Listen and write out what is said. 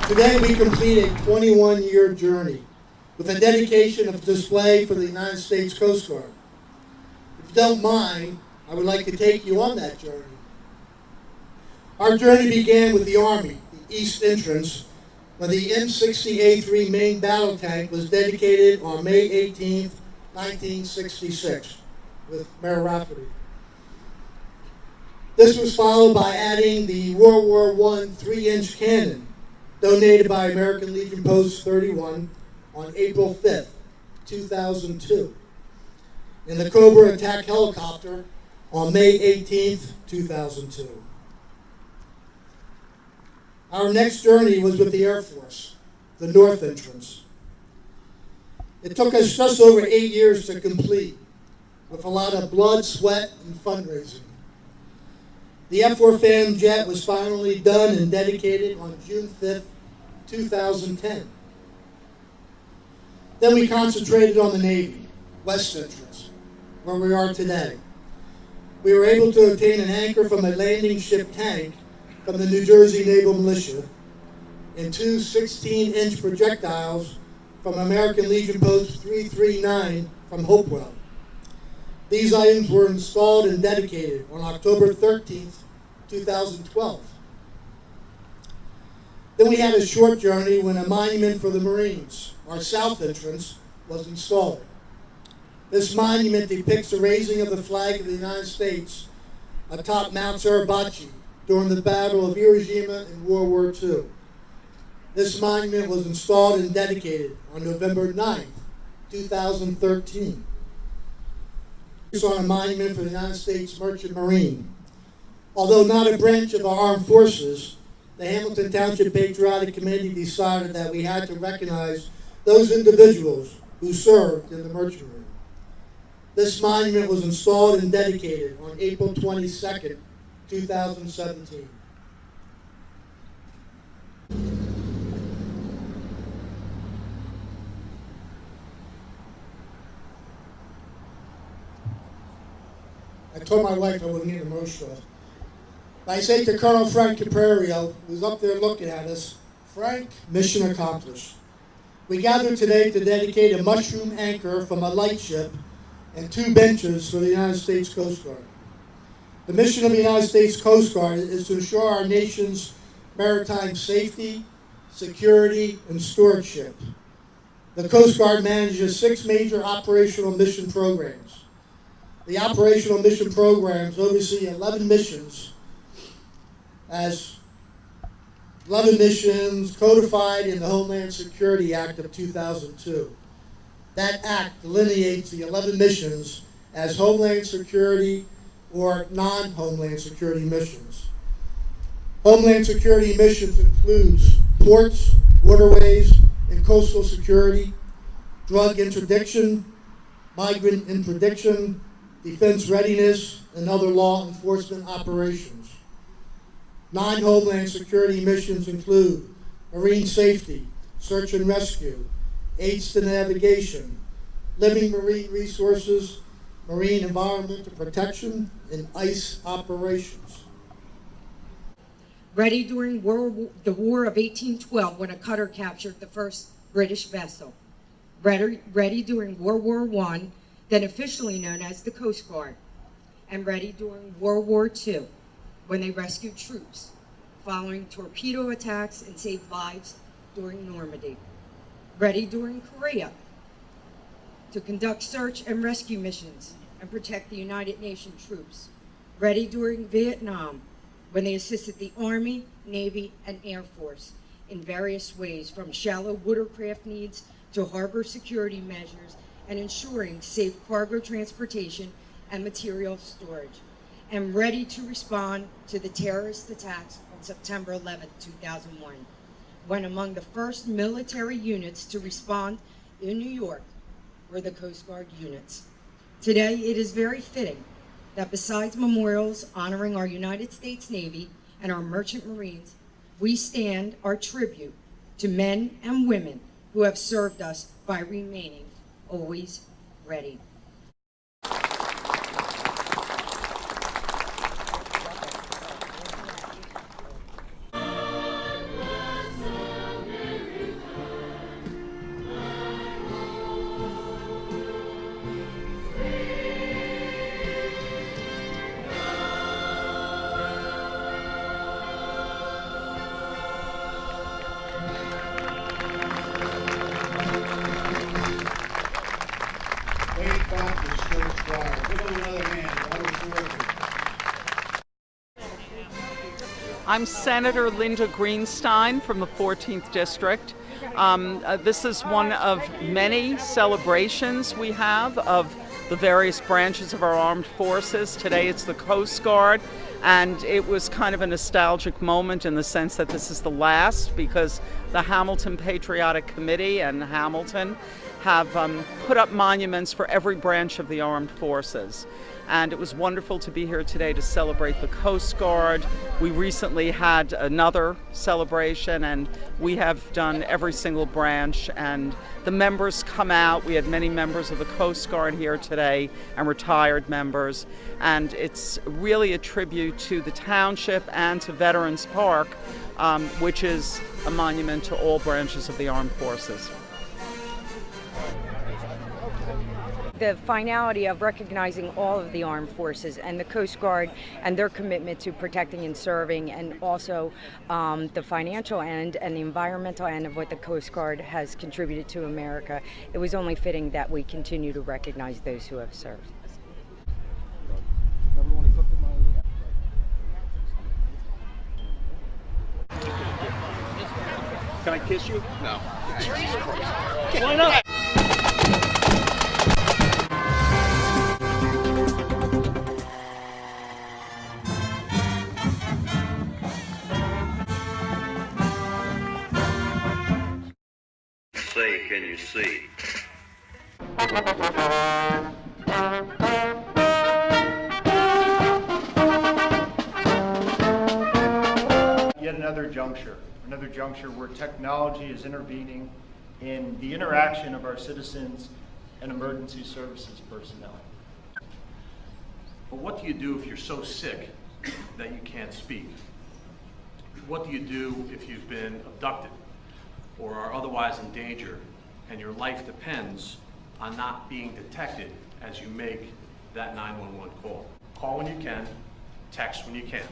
Today we complete a 21-year journey with a dedication of display for the United States Coast Guard. If you don't mind, I would like to take you on that journey. Our journey began with the Army, the East Entrance, when the M60A3 main battle tank was dedicated on May 18, 1966, with Mayor Rafferty. This was followed by adding the World War I 3-inch cannon, donated by American Legion Post 31 on April 5, 2002, and the Cobra attack helicopter on May 18, 2002. Our next journey was with the Air Force, the North Entrance. It took us just over 8 years to complete, with a lot of blood, sweat, and fundraising. The F-4 Phantom jet was finally done and dedicated on June 5th, 2010. Then we concentrated on the Navy, West Entrance, where we are today. We were able to obtain an anchor from a landing ship tank from the New Jersey Naval Militia and two 16-inch projectiles from American Legion Post 339 from Hopewell. These items were installed and dedicated on October 13, 2012. Then we had a short journey when a monument for the Marines, our South Entrance, was installed. This monument depicts the raising of the flag of the United States atop Mount Suribachi during the Battle of Hiroshima in World War II. This monument was installed and dedicated on November 9, 2013. It's on a monument for the United States Merchant Marine. Although not a branch of our armed forces, the Hamilton Township Patriotic Committee decided that we had to recognize those individuals who served in the Merchant Marine. This monument was installed and dedicated on April 22, 2017. I told my wife I wouldn't get emotional. I say to Colonel Frank Caprario, who's up there looking at us, Frank, mission accomplished. We gathered today to dedicate a mushroom anchor from a lightship and two benches for the United States Coast Guard. The mission of the United States Coast Guard is to ensure our nation's maritime safety, security, and stewardship. The Coast Guard manages 6 major operational mission programs. The operational mission programs oversee 11 missions codified in the Homeland Security Act of 2002. That act delineates the 11 missions as Homeland Security or non-Homeland Security missions. Homeland Security missions includes ports, waterways, and coastal security, drug interdiction, migrant interdiction, defense readiness, and other law enforcement operations. Non-Homeland Security missions include marine safety, search and rescue, aids to navigation, living marine resources, marine environmental protection, and ICE operations. Ready during the War of 1812 when a cutter captured the first British vessel. Ready during World War I, then officially known as the Coast Guard. And ready during World War II when they rescued troops following torpedo attacks and saved lives during Normandy. Ready during Korea to conduct search and rescue missions and protect the United Nations troops. Ready during Vietnam when they assisted the Army, Navy, and Air Force in various ways, from shallow watercraft needs to harbor security measures and ensuring safe cargo transportation and material storage. And ready to respond to the terrorist attacks on September 11, 2001, when among the first military units to respond in New York were the Coast Guard units. Today, it is very fitting that besides memorials honoring our United States Navy and our Merchant Marines, we stand our tribute to men and women who have served us by remaining always ready. I'm Senator Linda Greenstein from the 14th District. This is one of many celebrations we have of the various branches of our armed forces. Today it's the Coast Guard, and it was kind of a nostalgic moment in the sense that this is the last, because the Hamilton Patriotic Committee and Hamilton have put up monuments for every branch of the armed forces. And it was wonderful to be here today to celebrate the Coast Guard. We recently had another celebration, and we have done every single branch, and the members come out. We had many members of the Coast Guard here today and retired members, and it's really a tribute to the Township and to Veterans Park, which is a monument to all branches of the armed forces. The finality of recognizing all of the armed forces and the Coast Guard and their commitment to protecting and serving, and also the financial end and the environmental end of what the Coast Guard has contributed to America, it was only fitting that we continue to recognize those who have served. Can I kiss you? No. Why not? Say, can you see? Yet another juncture where technology is intervening in the interaction of our citizens and emergency services personnel. But what do you do if you're so sick that you can't speak? What do you do if you've been abducted or are otherwise in danger and your life depends on not being detected as you make that 911 call? Call when you can, text when you can.